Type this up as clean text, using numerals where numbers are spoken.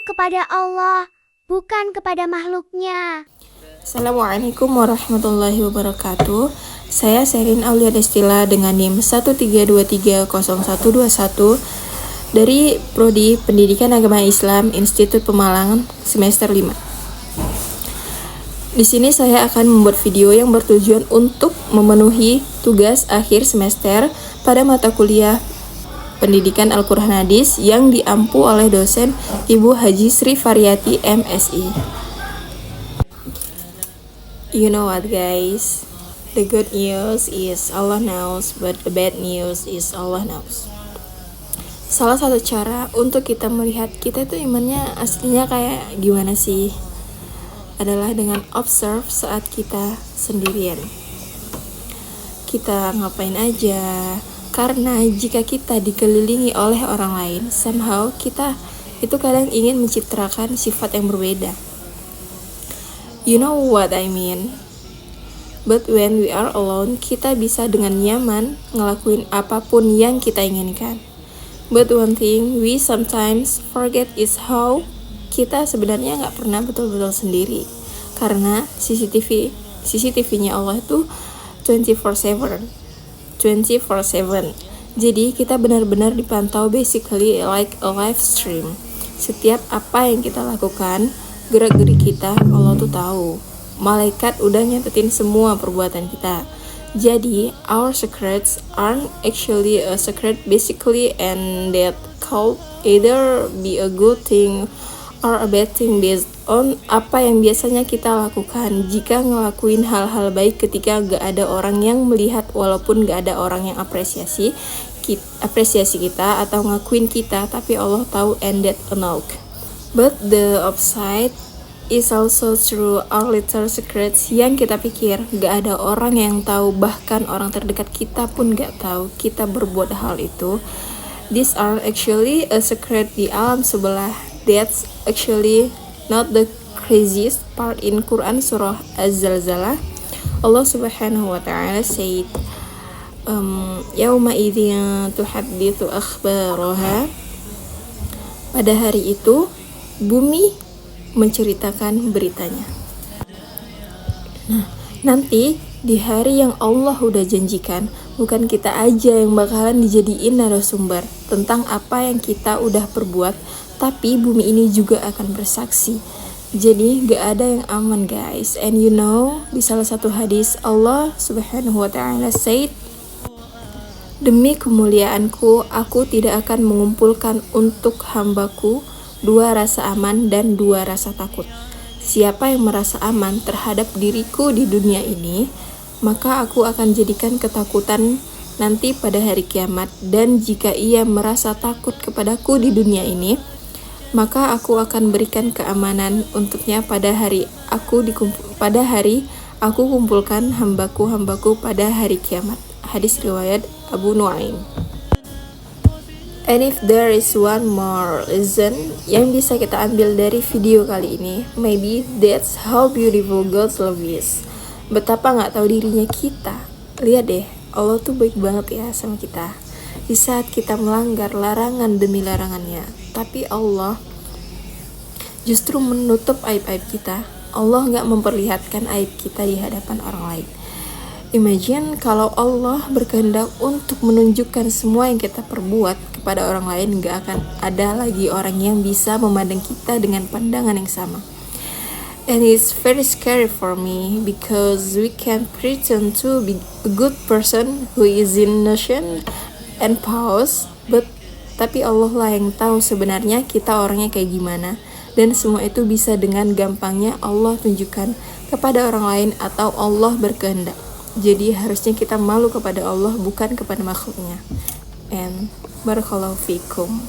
kepada Allah, bukan kepada makhluknya. Assalamualaikum warahmatullahi wabarakatuh. Saya Sherin Aulia Destila dengan NIM 13230121 dari Prodi Pendidikan Agama Islam Institut Pemalang semester 5. Di sini saya akan membuat video yang bertujuan untuk memenuhi tugas akhir semester pada mata kuliah Pendidikan Al-Quran Hadis yang diampu oleh dosen Ibu Haji Sri Variati MSI. You know what guys, the good news is Allah knows, but the bad news is Allah knows. Salah satu cara untuk kita melihat kita itu imannya aslinya kayak gimana sih adalah dengan observe saat kita sendirian. Kita ngapain aja, karena jika kita dikelilingi oleh orang lain, somehow kita itu kadang ingin mencitrakan sifat yang berbeda. You know what I mean? But when we are alone, kita bisa dengan nyaman ngelakuin apapun yang kita inginkan. But one thing we sometimes forget is how kita sebenarnya nggak pernah betul-betul sendiri. Karena CCTV-nya Allah itu 24/7. Jadi kita benar-benar dipantau, basically like a live stream. Setiap apa yang kita lakukan, gerak-gerik kita, Allah tuh tahu. Malaikat udah nyatetin semua perbuatan kita. Jadi our secrets aren't actually a secret basically, and that could either be a good thing or a bad thing based on apa yang biasanya kita lakukan. Jika ngelakuin hal-hal baik ketika gak ada orang yang melihat, walaupun gak ada orang yang apresiasi kita atau ngakuin kita, tapi Allah tahu, and that enough. But the upside is also true, our little secrets yang kita pikir gak ada orang yang tahu, bahkan orang terdekat kita pun gak tahu kita berbuat hal itu. These are actually a secret di alam sebelah. That's actually not the craziest part in Quran surah Az-Zalzalah. Allah subhanahu wa ta'ala said, Yauma idzin tuhadditsu akhbaraha. Pada hari itu bumi menceritakan beritanya. Nah, nanti di hari yang Allah udah janjikan, bukan kita aja yang bakalan dijadiin narasumber tentang apa yang kita udah perbuat, tapi bumi ini juga akan bersaksi. Jadi gak ada yang aman guys. And you know, di salah satu hadis Allah subhanahu wa ta'ala said, demi kemuliaanku, aku tidak akan mengumpulkan untuk hambaku dua rasa aman dan dua rasa takut. Siapa yang merasa aman terhadap diriku di dunia ini, maka aku akan jadikan ketakutan nanti pada hari kiamat. Dan jika ia merasa takut kepadaku di dunia ini, maka aku akan berikan keamanan untuknya pada hari aku kumpulkan hambaku pada hari kiamat. Hadis riwayat Abu Nuaim. And if there is one more lesson yang bisa kita ambil dari video kali ini, maybe that's how beautiful God's love is. Betapa gak tahu dirinya kita. Lihat deh, Allah tuh baik banget ya sama kita. Di saat kita melanggar larangan demi larangannya, tapi Allah justru menutup aib-aib kita. Allah gak memperlihatkan aib kita di hadapan orang lain. Imagine kalau Allah berkehendak untuk menunjukkan semua yang kita perbuat kepada orang lain, gak akan ada lagi orang yang bisa memandang kita dengan pandangan yang sama. And it's very scary for me because we can pretend to be a good person who is innocent and pious, tapi Allah lah yang tahu sebenarnya kita orangnya kayak gimana. Dan semua itu bisa dengan gampangnya Allah tunjukkan kepada orang lain atau Allah berkehendak. Jadi harusnya kita malu kepada Allah, bukan kepada makhluknya. And barakallahu fikum.